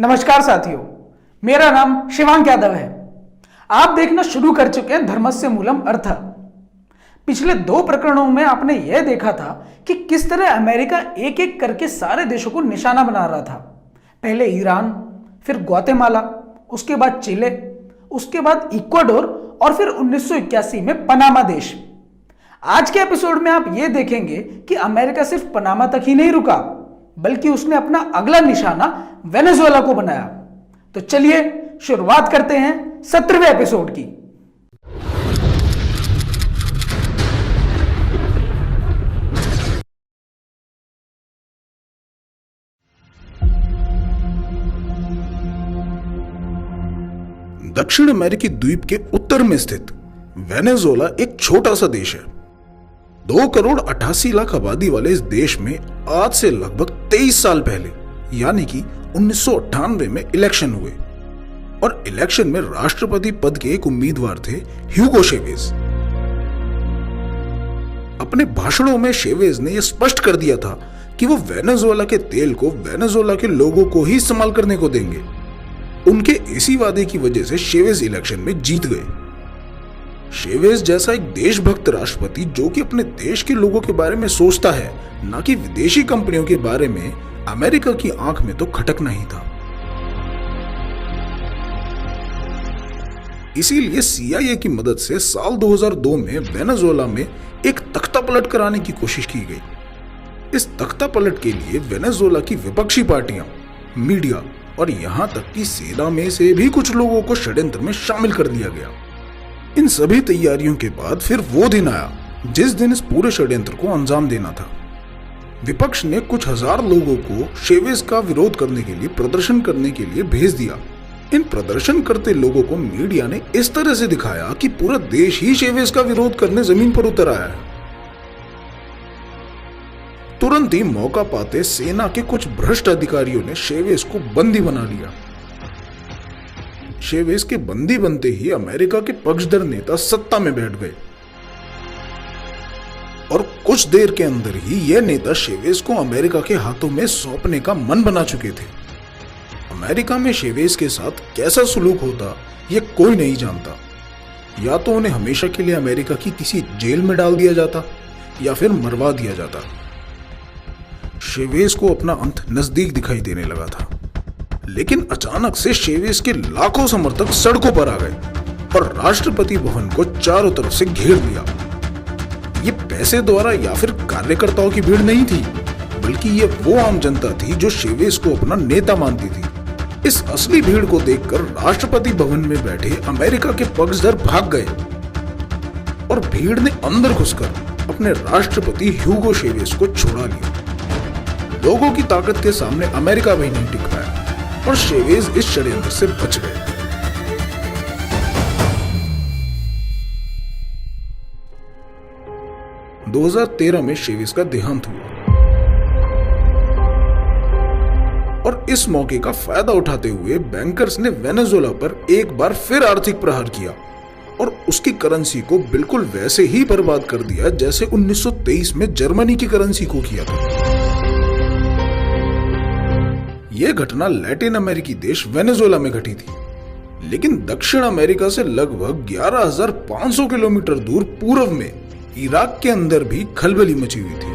नमस्कार साथियों, मेरा नाम शिवांक यादव है। आप देखना शुरू कर चुके हैं धर्मस्य मूलम अर्थः। पिछले 2 प्रकरणों में आपने यह देखा था कि किस तरह अमेरिका एक एक करके सारे देशों को निशाना बना रहा था। पहले ईरान, फिर ग्वाटेमाला, उसके बाद चिले, उसके बाद इक्वाडोर और फिर 1981 में पनामा देश। आज के एपिसोड में आप यह देखेंगे कि अमेरिका सिर्फ पनामा तक ही नहीं रुका, बल्कि उसने अपना अगला निशाना वेनेजुएला को बनाया। तो चलिए शुरुआत करते हैं 17वें एपिसोड की। दक्षिण अमेरिकी द्वीप के उत्तर में स्थित वेनेजुएला एक छोटा सा देश है। 2 करोड़ 88 लाख आबादी वाले इस देश में आज से लगभग 23 साल पहले यानी कि 1998 में इलेक्शन हुए और इलेक्शन में राष्ट्रपति पद के एक उम्मीदवार थे ह्यूगो चेवेज। अपने भाषणों में चेवेज ने यह स्पष्ट कर दिया था कि वो वेनेजुएला के तेल को वेनेजुएला के लोगों को ही इस्तेमाल करने को देंगे। उनके इसी वादे की वजह से चेवेज इलेक्शन में जीत गए। चेवेज जैसा एक देशभक्त राष्ट्रपति जो कि अपने देश के लोगों के बारे में सोचता है, न कि विदेशी कंपनियों के बारे में, अमेरिका की आंख में तो खटकना ही था। इसीलिए CIA की मदद से साल 2002 में वेनेजुएला में एक तख्ता पलट कराने की कोशिश की गई। इस तख्ता पलट के लिए वेनेजुएला की विपक्षी पार्टियां, मीडिया और यहां तक कि सेना में से भी कुछ लोगों को षड्यंत्र में शामिल कर दिया गया। इन सभी तैयारियों के बाद फिर वो दिन आया जिस दिन इस पूरे षड्यंत्र को अंजाम देना था। विपक्ष ने कुछ हजार लोगों को चेवेज का विरोध करने के लिए, प्रदर्शन करने के लिए भेज दिया। इन प्रदर्शन करते लोगों को मीडिया ने इस तरह से दिखाया कि पूरा देश ही चेवेज का विरोध करने जमीन पर उतर आया है। तुरंत ही मौका पाते सेना के कुछ भ्रष्ट अधिकारियों ने चेवेज को बंदी बना लिया। चेवेज के बंदी बनते ही अमेरिका के पक्षधर नेता सत्ता में बैठ गए और कुछ देर के अंदर ही यह नेता चेवेज को अमेरिका के हाथों में सौंपने का मन बना चुके थे। अमेरिका में चेवेज के साथ कैसा सुलूक होता यह कोई नहीं जानता। या तो उन्हें हमेशा के लिए अमेरिका की किसी जेल में डाल दिया जाता या फिर मरवा दिया जाता। चेवेज को अपना अंत नजदीक दिखाई देने लगा था, लेकिन अचानक से चेवेज के लाखों समर्थक सड़कों पर आ गए और राष्ट्रपति भवन को चारों तरफ से घेर लिया। ये पैसे द्वारा या फिर कार्यकर्ताओं की भीड़ नहीं थी, बल्कि ये वो आम जनता थी जो चेवेज को अपना नेता मानती थी। इस असली भीड़ को देखकर राष्ट्रपति भवन में बैठे अमेरिका के पक्षधर भाग गए और भीड़ ने अंदर घुसकर अपने राष्ट्रपति ह्यूगो चेवेज को छुड़ा लिया। लोगों की ताकत के सामने अमेरिका भी नहीं टिक पाया और चेवेज इस षड्यंत्र से बच गए। - 2013 में चेवेज का देहांत हुआ और इस मौके का फायदा उठाते हुए बैंकर्स ने वेनेजुएला पर एक बार फिर आर्थिक प्रहार किया और उसकी करेंसी को बिल्कुल वैसे ही बर्बाद कर दिया जैसे 1923 में जर्मनी की करेंसी को किया था। यह घटना लैटिन अमेरिकी देश वेनेजुएला में घटी थी, लेकिन दक्षिण अमेरिका से लगभग 11,500 किलोमीटर दूर पूर्व में इराक के अंदर भी खलबली मची हुई थी।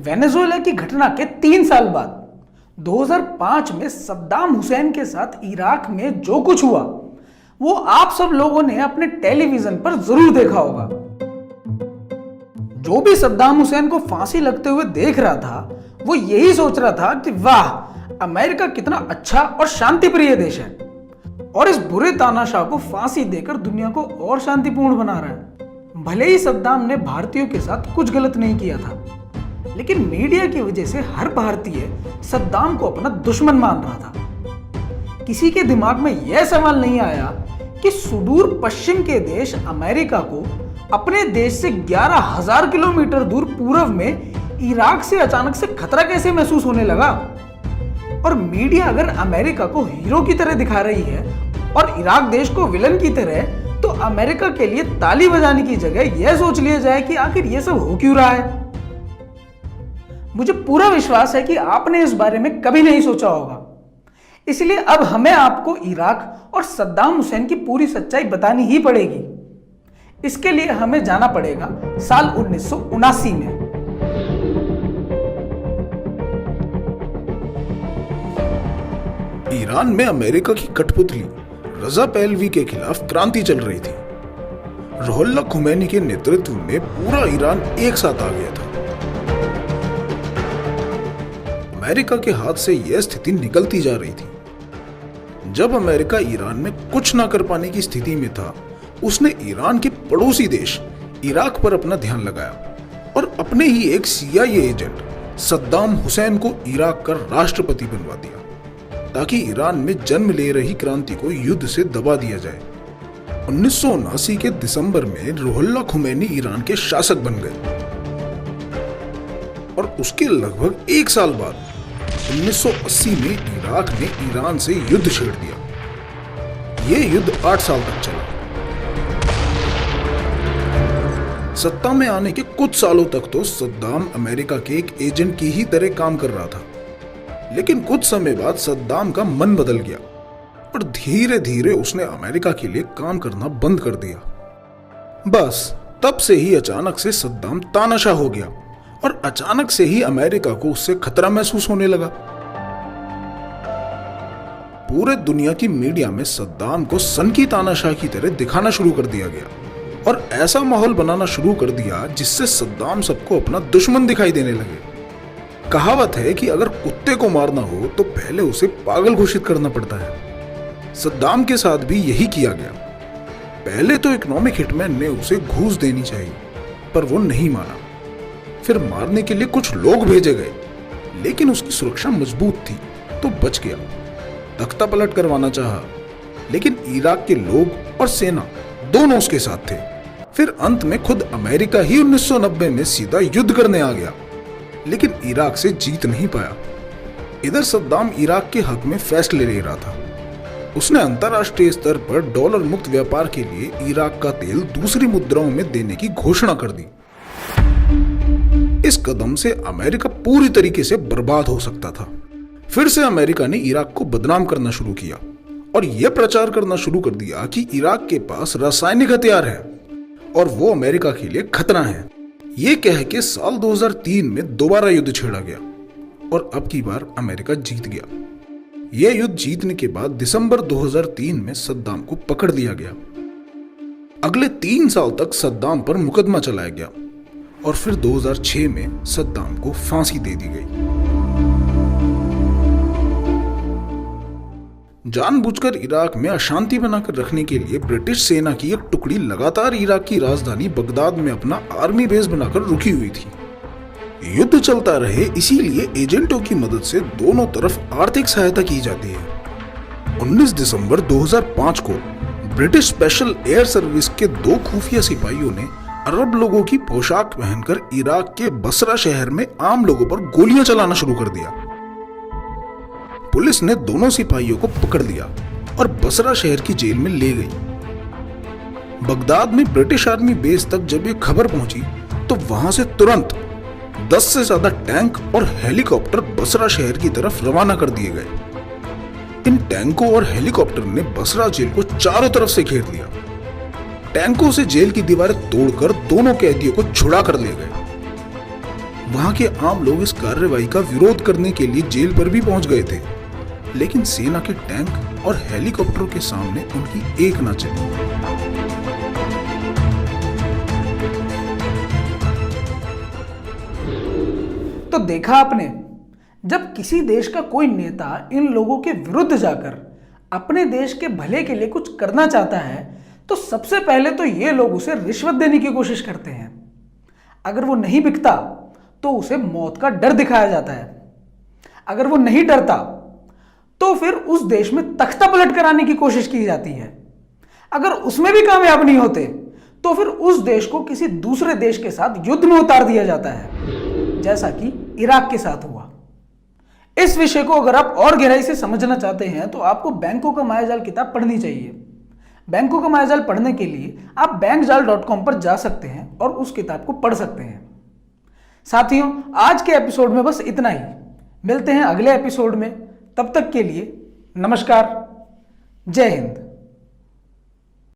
वेनेजुएला की घटना के 3 साल बाद 2005 में सद्दाम हुसैन के साथ इराक में जो कुछ हुआ वो आप सब लोगों ने अपने टेलीविजन पर जरूर देखा होगा। जो भी सद्दाम हुसैन को फांसी लगते हुए देख रहा था वो यही सोच रहा था कि वाह, अमेरिका कितना अच्छा और शांति प्रिय देश है और इस बुरे तानाशाह को फांसी देकर दुनिया को और शांतिपूर्ण बना रहा है। भले ही सद्दाम ने भारतीयों के साथ कुछ गलत नहीं किया था, लेकिन मीडिया की वजह से हर भारतीय सद्दाम को अपना दुश्मन मान रहा था। किसी के दिमाग में यह सवाल नहीं आया कि सुदूर पश्चिम के देश अमेरिका को अपने देश से 11,000 किलोमीटर दूर पूर्व में इराक से अचानक से खतरा कैसे महसूस होने लगा। और मीडिया अगर अमेरिका को हीरो की तरह दिखा रही है और इराक देश को विलन की तरह, तो अमेरिका के लिए ताली बजाने की जगह यह सोच लिया जाए कि आखिर यह सब हो क्यों रहा है। मुझे पूरा विश्वास है कि आपने इस बारे में कभी नहीं सोचा होगा। इसलिए अब हमें आपको इराक और सद्दाम हुसैन की पूरी सच्चाई बतानी ही पड़ेगी। इसके लिए हमें जाना पड़ेगा साल 1979 में। ईरान में अमेरिका की कठपुतली रजा पहलवी के खिलाफ क्रांति चल रही थी। रुहुल्लाह खुमैनी के नेतृत्व में पूरा ईरान एक साथ आ गया था। अमेरिका के हाथ से यह स्थिति निकलती जा रही थी। जब अमेरिका ईरान में कुछ ना कर पाने की स्थिति में था, उसने ईरान के पड़ोसी देश इराक पर अपना ध्यान लगाया और अपने ही एक CIA एजेंट सद्दाम हुसैन को इराक का राष्ट्रपति बनवा दिया, ताकि ईरान में जन्म ले रही क्रांति को युद्ध से दबा दिया जाए। 1979 के दिसंबर में रुहुल्लाह खुमैनी ईरान के शासक बन गए और उसके लगभग एक साल बाद 1980 में इराक ने ईरान से युद्ध छेड़ दिया। यह युद्ध 8 साल तक चला। सत्ता में आने के कुछ सालों तक तो सद्दाम अमेरिका के एक एजेंट की ही तरह काम कर रहा था, लेकिन कुछ समय बाद सद्दाम का मन बदल गया और धीरे धीरे उसने अमेरिका के लिए काम करना बंद कर दिया। बस तब से ही अचानक से सद्दाम तानाशाह हो गया और अचानक से ही अमेरिका को उससे खतरा महसूस होने लगा। पूरे दुनिया की मीडिया में सद्दाम को सन की तानाशाह की तरह दिखाना शुरू कर दिया गया और ऐसा माहौल बनाना शुरू कर दिया जिससे सद्दाम सबको अपना दुश्मन दिखाई देने लगे। कहावत है कि अगर कुत्ते को मारना हो तो पहले उसे पागल घोषित करना पड़ता है। सद्दाम के साथ भी यही किया गया। पहले तो इकोनॉमिक हिटमैन ने उसे घूस देनी चाहिए, पर वो नहीं माना। फिर मारने के लिए कुछ लोग भेजे गए, लेकिन उसकी सुरक्षा मजबूत थी तो बच गया। तख्ता पलट करवाना चाहा, लेकिन इराक के लोग और सेना दोनों उसके साथ थे। फिर अंत में खुद अमेरिका ही 1990 में सीधा युद्ध करने आ गया, लेकिन इराक से जीत नहीं पाया। इधर सद्दाम इराक के हक में फैसले ले रहा था। उसने अंतरराष्ट्रीय स्तर पर डॉलर मुक्त व्यापार के लिए इराक का तेल दूसरी मुद्राओं में देने की घोषणा कर दी। इस कदम से अमेरिका पूरी तरीके से बर्बाद हो सकता था। फिर से अमेरिका ने इराक को बदनाम करना शुरू किया और यह प्रचार करना शुरू कर दिया कि इराक के पास रासायनिक हथियार है और वो अमेरिका के लिए खतरा है। ये कह के साल 2003 में दोबारा युद्ध छेड़ा गया और अब की बार अमेरिका जीत गया। यह युद्ध जीतने के बाद दिसंबर 2003 में सद्दाम को पकड़ लिया गया। अगले 3 साल तक सद्दाम पर मुकदमा चलाया गया और फिर 2006 में सद्दाम को फांसी दे दी गई। जानबूझकर इराक में अशांति बनाकर रखने के लिए ब्रिटिश सेना की एक टुकड़ी लगातार इराक की राजधानी बगदाद में अपना आर्मी बेस बनाकर रुकी हुई थी। युद्ध चलता रहे, इसीलिए एजेंटों की मदद से दोनों तरफ आर्थिक सहायता की जाती है। 19 दिसंबर 2005 को ब्रिटिश स्पेशल एयर सर्विस के 2 खुफिया सिपाहियों ने अरब लोगों की पोशाक पहनकर इराक के बसरा शहर में आम लोगों पर गोलियां चलाना शुरू कर दिया। पुलिस ने दोनों सिपाहियों को पकड़ लिया और बसरा शहर की जेल में ले गई। बगदाद में ब्रिटिश आर्मी बेस तक जब ये खबर पहुंची तो वहां से तुरंत 10 से ज्यादा टैंक और हेलीकॉप्टर बसरा शहर की तरफ रवाना कर दिए गए। इन टैंकों और हेलीकॉप्टर ने बसरा जेल को चारों तरफ से घेर लिया। टैंकों से जेल की दीवारें तोड़कर दोनों कैदियों को छुड़ा कर ले गए। वहां के आम लोग इस कार्रवाई का विरोध करने के लिए जेल पर भी पहुंच गए थे, लेकिन सेना के टैंक और हेलीकॉप्टरों के सामने उनकी एक ना चली। तो देखा आपने, जब किसी देश का कोई नेता इन लोगों के विरुद्ध जाकर अपने देश के भले के लिए कुछ करना चाहता है तो सबसे पहले तो ये लोग उसे रिश्वत देने की कोशिश करते हैं। अगर वो नहीं बिकता तो उसे मौत का डर दिखाया जाता है। अगर वो नहीं डरता तो फिर उस देश में तख्ता पलट कराने की कोशिश की जाती है। अगर उसमें भी कामयाब नहीं होते तो फिर उस देश को किसी दूसरे देश के साथ युद्ध में उतार दिया जाता है, जैसा कि इराक के साथ हुआ। इस विषय को अगर आप और गहराई से समझना चाहते हैं तो आपको बैंकों का मायाजाल किताब पढ़नी चाहिए। बैंकों का मायाजाल पढ़ने के लिए आप bankjaal.com पर जा सकते हैं और उस किताब को पढ़ सकते हैं। साथियों, आज के एपिसोड में बस इतना ही। मिलते हैं अगले एपिसोड में। तब तक के लिए नमस्कार। जय हिंद।